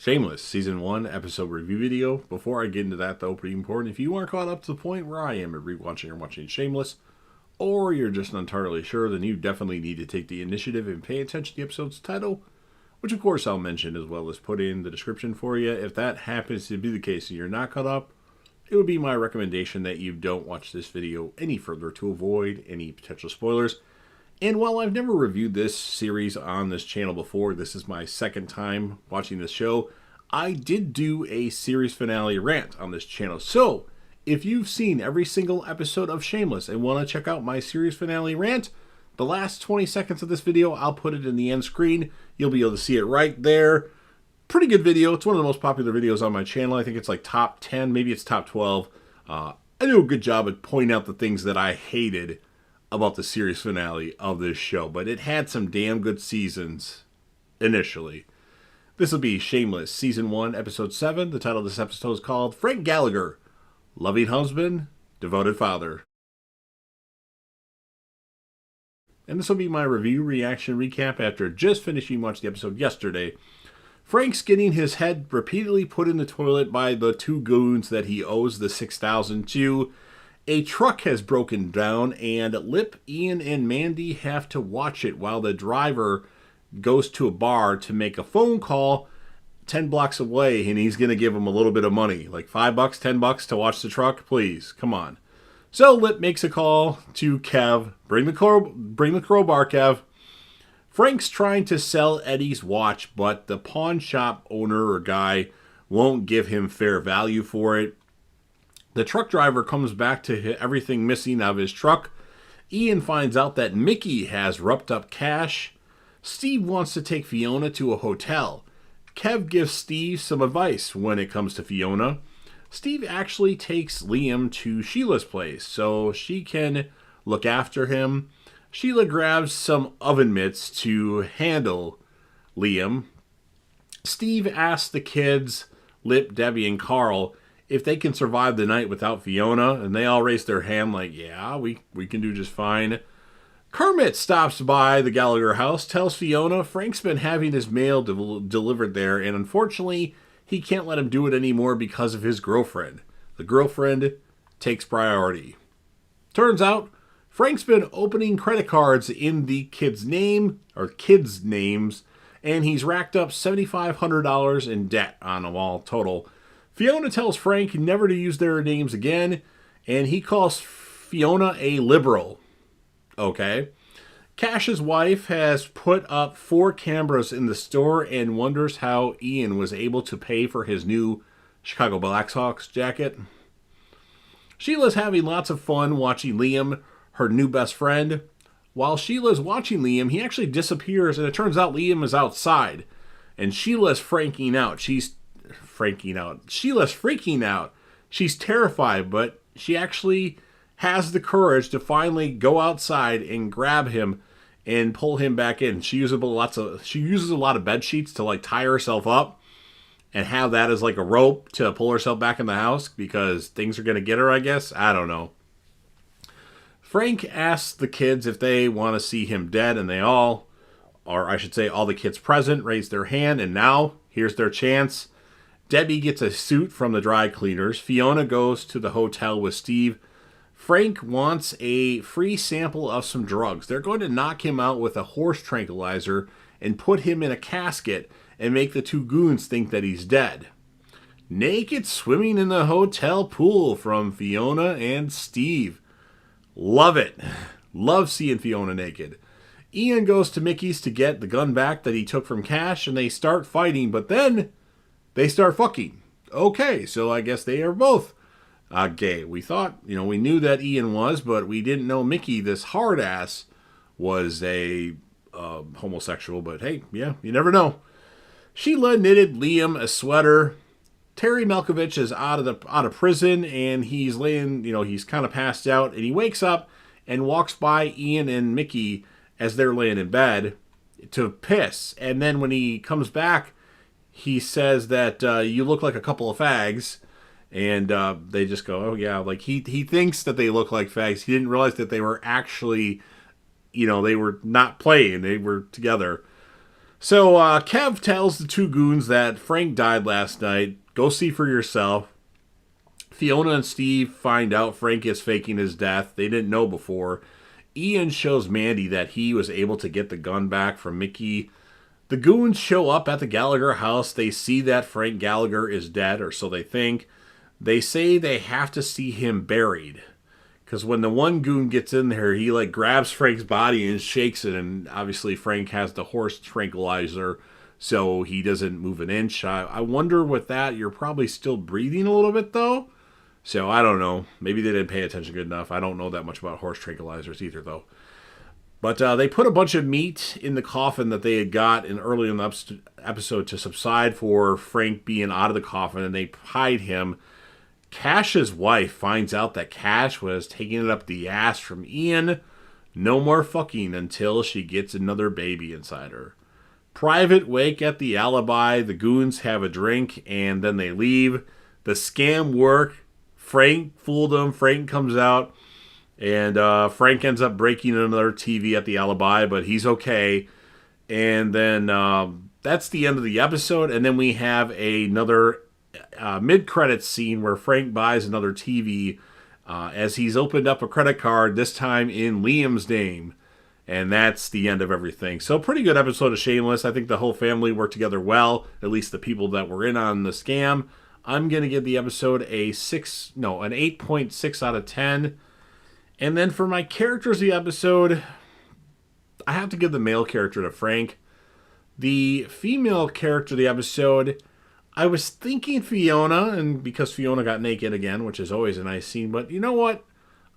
Shameless, Season 1, episode review video. Before I get into that, though, pretty important, if you aren't caught up to the point where I am at rewatching or watching Shameless, or you're just not entirely sure, then you definitely need to take the initiative and pay attention to the episode's title, which of course I'll mention as well as put in the description for you. If that happens to be the case and you're not caught up, it would be my recommendation that you don't watch this video any further to avoid any potential spoilers. And while I've never reviewed this series on this channel before, this is my second time watching this show, I did do a series finale rant on this channel. So, if you've seen every single episode of Shameless and want to check out my series finale rant, the last 20 seconds of this video, I'll put it in the end screen. You'll be able to see it right there. Pretty good video. It's one of the most popular videos on my channel. I think it's like top 10, maybe it's top 12. I do a good job at pointing out the things that I hated about the series finale of this show, but it had some damn good seasons initially. This will be Shameless, Season 1, Episode 7. The title of this episode is called Frank Gallagher, Loving Husband, Devoted Father. And this will be my review, reaction, recap after just finishing watching the episode yesterday. Frank's getting his head repeatedly put in the toilet by the two goons that he owes the $6,000 to. A truck has broken down, and Lip, Ian, and Mandy have to watch it while the driver goes to a bar to make a phone call 10 blocks away, and he's going to give him a little bit of money, like $5, $10 to watch the truck. Please, come on. So Lip makes a call to Kev. Bring the crowbar, Kev. Frank's trying to sell Eddie's watch, but the pawn shop owner or guy won't give him fair value for it. The truck driver comes back to everything missing out of his truck. Ian finds out that Mickey has roughed up cash. Steve wants to take Fiona to a hotel. Kev gives Steve some advice when it comes to Fiona. Steve actually takes Liam to Sheila's place so she can look after him. Sheila grabs some oven mitts to handle Liam. Steve asks the kids, Lip, Debbie, and Carl, if they can survive the night without Fiona, and they all raise their hand like, yeah, we can do just fine. Kermit stops by the Gallagher house, tells Fiona Frank's been having his mail delivered there, and unfortunately, he can't let him do it anymore because of his girlfriend. The girlfriend takes priority. Turns out, Frank's been opening credit cards in the kids' names, and he's racked up $7,500 in debt on them all total. Fiona tells Frank never to use their names again, and he calls Fiona a liberal. Okay. Cash's wife has put up 4 cameras in the store and wonders how Ian was able to pay for his new Chicago Blackhawks jacket. Sheila's having lots of fun watching Liam, her new best friend. While Sheila's watching Liam, he actually disappears, and it turns out Liam is outside. And Sheila's freaking out. Sheila's freaking out. She's terrified, but she actually has the courage to finally go outside and grab him and pull him back in. She uses a lot of bed sheets to like tie herself up and have that as like a rope to pull herself back in the house because things are going to get her, I guess. I don't know. Frank asks the kids if they want to see him dead, and they all, or I should say all the kids present, raise their hand, and now here's their chance. Debbie gets a suit from the dry cleaners. Fiona goes to the hotel with Steve. Frank wants a free sample of some drugs. They're going to knock him out with a horse tranquilizer and put him in a casket and make the two goons think that he's dead. Naked swimming in the hotel pool from Fiona and Steve. Love it. Love seeing Fiona naked. Ian goes to Mickey's to get the gun back that he took from Cash, and they start fighting, but then they start fucking. Okay, so I guess they are both gay. We thought, we knew that Ian was, but we didn't know Mickey, this hard ass, was a homosexual. But hey, yeah, you never know. Sheila knitted Liam a sweater. Terry Malkovich is out of prison, and he's laying, he's kind of passed out, and he wakes up and walks by Ian and Mickey as they're laying in bed to piss. And then when he comes back, he says that you look like a couple of fags. And they just go, oh, yeah. Like, he thinks that they look like fags. He didn't realize that they were actually, they were not playing. They were together. So Kev tells the two goons that Frank died last night. Go see for yourself. Fiona and Steve find out Frank is faking his death. They didn't know before. Ian shows Mandy that he was able to get the gun back from Mickey. The goons show up at the Gallagher house. They see that Frank Gallagher is dead, or so they think. They say they have to see him buried. Because when the one goon gets in there, he like grabs Frank's body and shakes it. And obviously Frank has the horse tranquilizer, so he doesn't move an inch. I wonder with that, you're probably still breathing a little bit though. So I don't know. Maybe they didn't pay attention good enough. I don't know that much about horse tranquilizers either though. But they put a bunch of meat in the coffin that they had got early in the episode to subside for Frank being out of the coffin, and they hide him. Cash's wife finds out that Cash was taking it up the ass from Ian. No more fucking until she gets another baby inside her. Private wake at the alibi. The goons have a drink, and then they leave. The scam work. Frank fooled them. Frank comes out. And Frank ends up breaking another TV at the alibi, but he's okay. And then that's the end of the episode. And then we have another mid-credits scene where Frank buys another TV as he's opened up a credit card, this time in Liam's name. And that's the end of everything. So pretty good episode of Shameless. I think the whole family worked together well, at least the people that were in on the scam. I'm going to give the episode an 8.6 out of 10. And then for my characters of the episode, I have to give the male character to Frank. The female character of the episode, I was thinking Fiona, and because Fiona got naked again, which is always a nice scene, but you know what?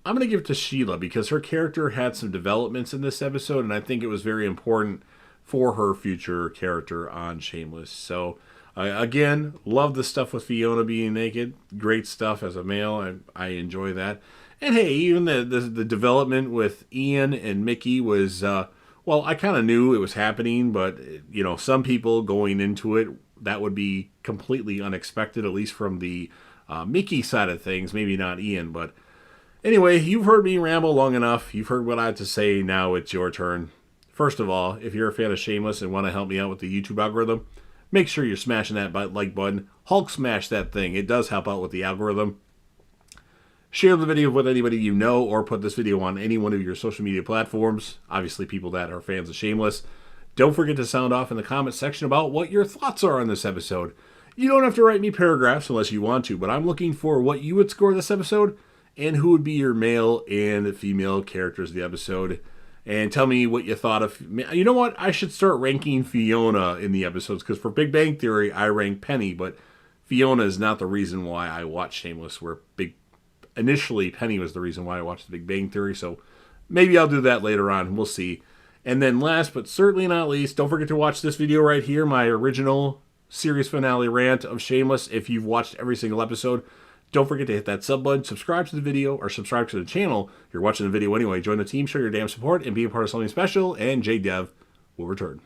I'm going to give it to Sheila because her character had some developments in this episode, and I think it was very important for her future character on Shameless. So, again, love the stuff with Fiona being naked. Great stuff as a male. I enjoy that. And hey, even the development with Ian and Mickey was, well, I kind of knew it was happening, but, you know, some people going into it, that would be completely unexpected, at least from the Mickey side of things, maybe not Ian. But anyway, you've heard me ramble long enough. You've heard what I had to say. Now it's your turn. First of all, if you're a fan of Shameless and want to help me out with the YouTube algorithm, make sure you're smashing that like button. Hulk smash that thing. It does help out with the algorithm. Share the video with anybody you know, or put this video on any one of your social media platforms. Obviously, people that are fans of Shameless. Don't forget to sound off in the comment section about what your thoughts are on this episode. You don't have to write me paragraphs unless you want to, but I'm looking for what you would score this episode and who would be your male and female characters of the episode. And tell me what you thought of... You know what? I should start ranking Fiona in the episodes, because for Big Bang Theory, I rank Penny, but Fiona is not the reason why I watch Shameless, where initially Penny was the reason why I watched The Big Bang Theory, so maybe I'll do that later on. We'll see. And then last but certainly not least, don't forget to watch this video right here, my original series finale rant of Shameless. If you've watched every single episode, don't forget to hit that sub button, subscribe to the video, or subscribe to the channel. If you're watching the video anyway, join the team, show your damn support, and be a part of something special, and JDev will return.